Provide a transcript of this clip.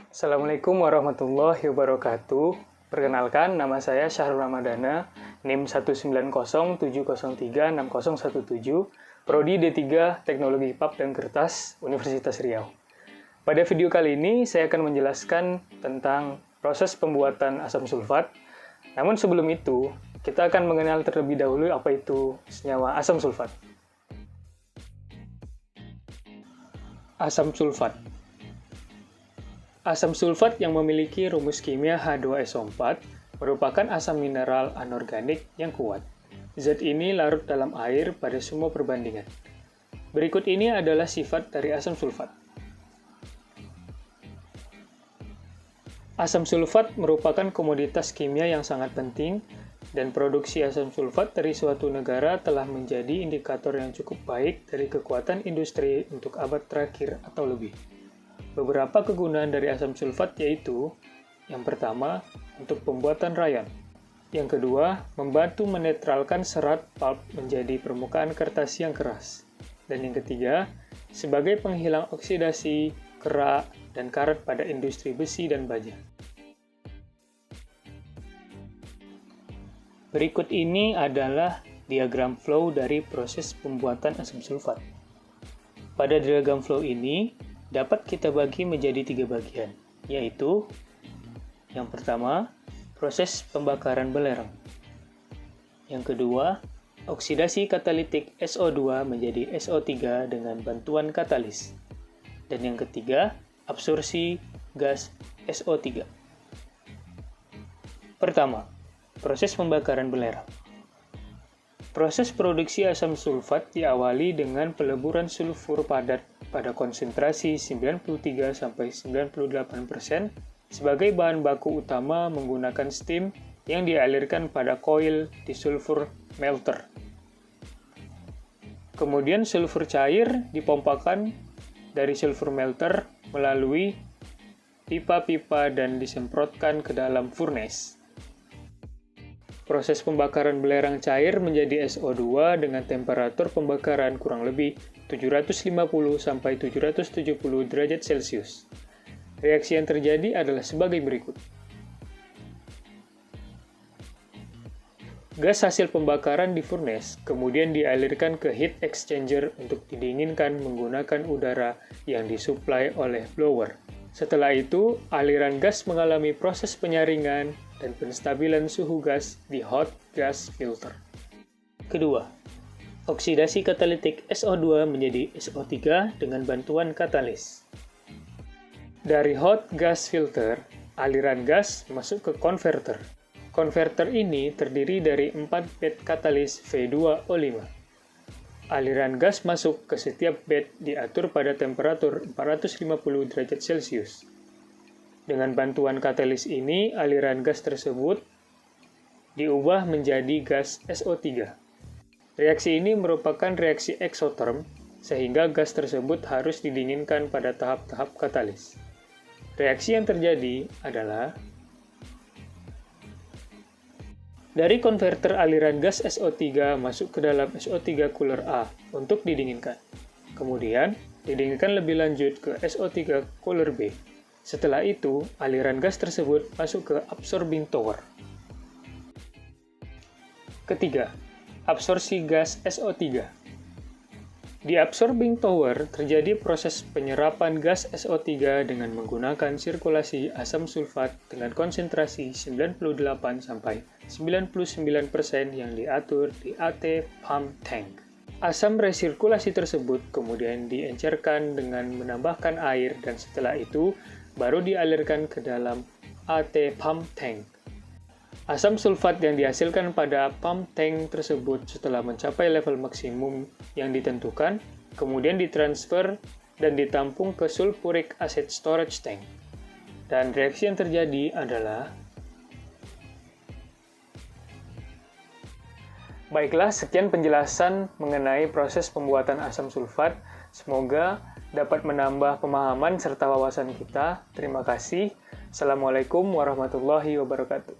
Assalamualaikum warahmatullahi wabarakatuh. Perkenalkan, nama saya Syahrul Ramadana, NIM 19070360017, Prodi D3 Teknologi Pap dan Kertas, Universitas Riau. Pada video kali ini, saya akan menjelaskan tentang proses pembuatan asam sulfat. Namun sebelum itu, kita akan mengenal terlebih dahulu apa itu senyawa asam sulfat. Asam sulfat. Asam sulfat yang memiliki rumus kimia H2SO4 merupakan asam mineral anorganik yang kuat. Zat ini larut dalam air pada semua perbandingan. Berikut ini adalah sifat dari asam sulfat. Asam sulfat merupakan komoditas kimia yang sangat penting, dan produksi asam sulfat dari suatu negara telah menjadi indikator yang cukup baik dari kekuatan industri untuk abad terakhir atau lebih. Beberapa kegunaan dari asam sulfat yaitu, yang pertama, untuk pembuatan rayon. Yang kedua, membantu menetralkan serat pulp menjadi permukaan kertas yang keras. Dan yang ketiga, sebagai penghilang oksidasi, kerak, dan karat pada industri besi dan baja. Berikut ini adalah diagram flow dari proses pembuatan asam sulfat. Pada diagram flow ini, dapat kita bagi menjadi 3 bagian, yaitu yang pertama, proses pembakaran belerang. Yang kedua, oksidasi katalitik SO2 menjadi SO3 dengan bantuan katalis. Dan yang ketiga, absorpsi gas SO3. Pertama, proses pembakaran belerang. Proses produksi asam sulfat diawali dengan peleburan sulfur padat pada konsentrasi 93-98% sebagai bahan baku utama menggunakan steam yang dialirkan pada koil di sulfur melter. Kemudian sulfur cair dipompakan dari sulfur melter melalui pipa-pipa dan disemprotkan ke dalam furnace. Proses pembakaran belerang cair menjadi SO2 dengan temperatur pembakaran kurang lebih 750-770 derajat Celcius. Reaksi yang terjadi adalah sebagai berikut. Gas hasil pembakaran di furnace kemudian dialirkan ke heat exchanger untuk didinginkan menggunakan udara yang disuplai oleh blower. Setelah itu, aliran gas mengalami proses penyaringan dan penstabilan suhu gas di hot gas filter. Kedua, oksidasi katalitik SO2 menjadi SO3 dengan bantuan katalis. Dari hot gas filter, aliran gas masuk ke konverter. Konverter ini terdiri dari 4 bed katalis V2O5. Aliran gas masuk ke setiap bed diatur pada temperatur 450 derajat Celcius. Dengan bantuan katalis ini, aliran gas tersebut diubah menjadi gas SO3. Reaksi ini merupakan reaksi eksoterm, sehingga gas tersebut harus didinginkan pada tahap-tahap katalis. Reaksi yang terjadi adalah dari konverter aliran gas SO3 masuk ke dalam SO3 cooler A untuk didinginkan. Kemudian, didinginkan lebih lanjut ke SO3 cooler B. Setelah itu, aliran gas tersebut masuk ke absorbing tower. Ketiga, absorpsi gas SO3. Di absorbing tower terjadi proses penyerapan gas SO3 dengan menggunakan sirkulasi asam sulfat dengan konsentrasi 98-99% yang diatur di AT pump tank. Asam resirkulasi tersebut kemudian diencerkan dengan menambahkan air dan setelah itu baru dialirkan ke dalam AT pump tank. Asam sulfat yang dihasilkan pada pump tank tersebut setelah mencapai level maksimum yang ditentukan, kemudian ditransfer dan ditampung ke sulfuric acid storage tank. Dan reaksi yang terjadi adalah Baiklah, sekian penjelasan mengenai proses pembuatan asam sulfat. Semoga dapat menambah pemahaman serta wawasan kita. Terima kasih. Assalamualaikum warahmatullahi wabarakatuh.